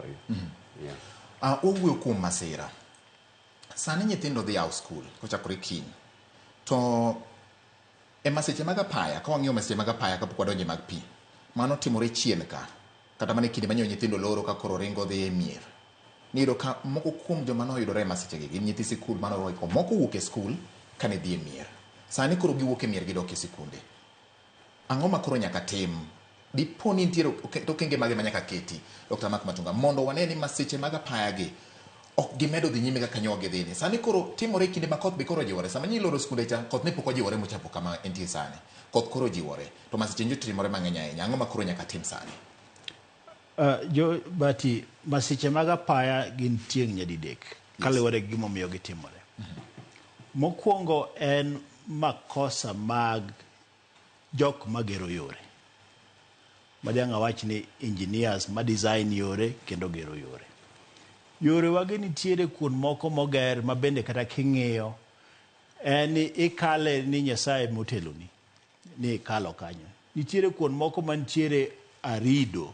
worry. Yeah. Owuoyo kuom masira. Sani nyithindo dhi out school kochakore kiny. To e masiche mag apaya, ka wang'iyo masiche mag apaya kapok wadonjo mag pi, mano timore chien ka. Kata mana kinde manyo nyithindo loro ka koro ringo dhi e mier. Niyudo ka moko kuom joma noyudore e masichegi gin nyithi sikul manoroiko moko wuok e skul kane dhi e mier. Sani koro giwuok e mier gidok e sikunde. Ang'o ma koro nyaka tim? Dipo ni nitiere okenge mage ma nyaka keti, Dr. Mark Matunga, mondo wane ni masiche mag apaya gi ok gimedo dhi nyime kaka nyoge dhini. Sani koro timore kinde ma koth be koro jiwore. Sama nyi loro skunde cha, koth ne pok ojiwore mochapo kama entie sani. Koth koro jiwore. To masiche njo timore mang'eny ahinya. Ang'o ma koro nyaka tim sani? Jo bati masiche mag apaya gin tieng' nyadidek. Kaluwore gi gimomiyo gitimore. Mokwongo en makosa mag jok magero yore. Madiang' awach ni engineers ma design yore kendo gero yore. Yore wagi nitiere kuond moko moger ma bende kata king'iyo en ikale ni Nyasaye moteloni ni ikalo kanyo. Nitiere kuond moko mantiere arido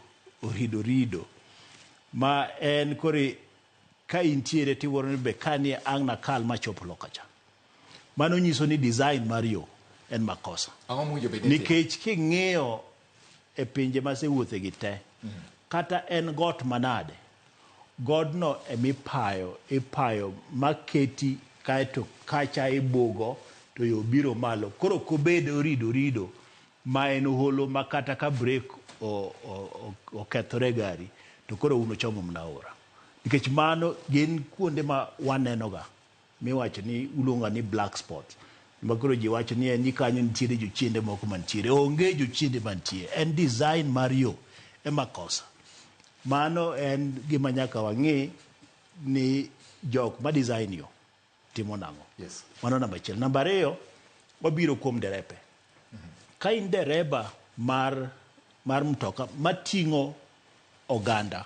ma en kori ka intiere tiwuoro ni be kani ang' nakal machop lokacha. Mano nyiso ni design mar yo en makosa. Nikech king'iyo e pinje masewuothe gi te, kata en got manade, godno ipayo maketi kaeto kacha ibugo to yo biro malo. Koro kobed orido ma en holo makata ka break okethore gari, to koro uno chomo mnaora. Nikech mano gin kuonde ma wanenoga miwacho ni ulunga ni black spot. Makoro ji wacho ni en ni kanyo nitiere jochiende moko mantiere. Onge jochiende mantiere. En design mar yo e makosa. Mano en gima nyaka wang'i ni jok ma design yo timo nang'o. Yes. Mano namba achiel. Namba ariyo, wabiro kuom derepe. Ka in dereba mar mtoka mating'o oganda,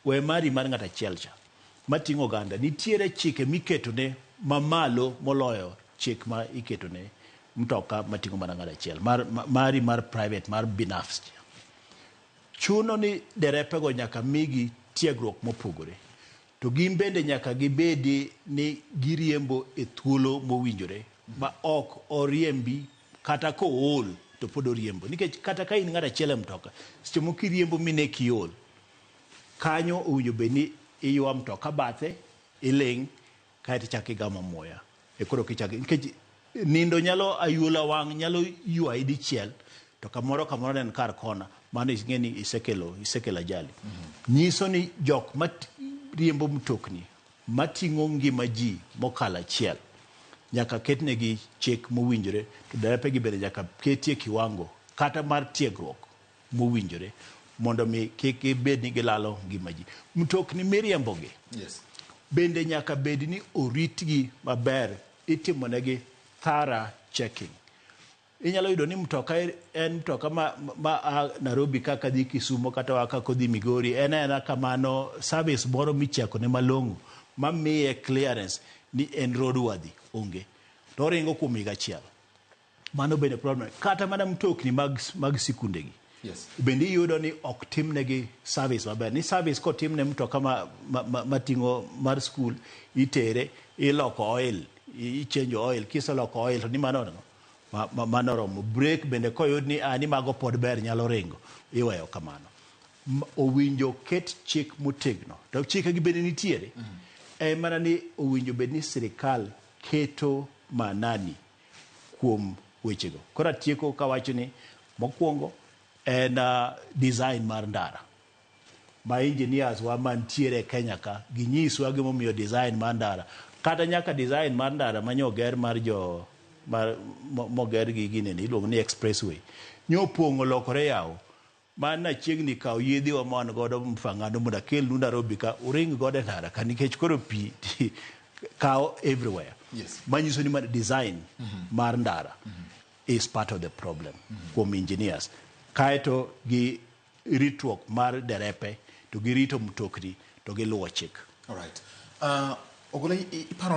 we mari mar ng'at achiel cha, mating'o oganda, nitiere chike miketone mamalo moloyo chik ma iketone mtoka mating'o mana ng'at achiel, mari mar private, mar binafsi. Chuno ni derepego nyaka migi tiegruok mopogore. To gin bende nyaka gibedi ni giriembo e thuolo mowinjore, ma ok oriembi kata ko ol to pod oriembo. Nikech kata ka in ng'at achiel e mtoka, seche moko iriembo mine kiol, kanyo owinjo bed ni iywa mtoka bathe, iling', kaeto ichako igamo muya. E koro kichako, nikech nindo nyalo ayuola wang' nyalo ywayi dichiel, to kamoro en kar kona, mano ing'e ni isekelo ajali. Nyiso ni jok riembo mtokni mating'o ngima ji mokalo achiel nyaka ketnegi chik mowinjore, to derepegi bende nyaka ketie kiwango kata mar tiegruok mowinjore mondo mi kik ibed ni gilalo ngima ji. Mtokni miriembogi bende nyaka bed ni oritgi maber, itimonegi thorough checking. Inyalo yudo ni mtoka en mtoka ma Nairobi kaka dhi Kisumu kata waka kodhi Migori, en kamano service moro michako ne malong'o mamiye clearance ni en roadworthy onge. To ringo kuom higa achiel. Mano bende problem. Kata mana mtokni mag sikundegi. Yes. Bende iyudo ni ok timnegi service maber. Ni service kotimne mtoka mating'o mar school, itere, iloko oil, ichange oil, kiseloko oil, to ni mano romo. Break bende koyud ni mago pod ber nyalo ringo, iweyo kamano. Owinjo ket chik motegno. To chikegi bende nitiere. Mana ni owinjo bed ni sirikal keto manani kuom wechego. Kora tieko kawacho ni mokwongo en design mar ndara. Ma engineers wa mantiere Kenya ka ginyiswa gimomiyo design mar ndara. Kata nyaka design mar ndara manyoger moger gi ginene iluongo ni expressway. Nyopong'o lokore yawo. Mana chiegni kawo yedhi wa man godo mfangano mondo akelnu Nairobi ka uring godo ndara ka nikech koro pi kawo everywhere. Yes. Manyiso ni design mar ndara is part of the problem kuom engineers. Kaeto gi ritruok mar derepe, to gi rito mtokni, to gi luwo chik. All right. Ogole iparo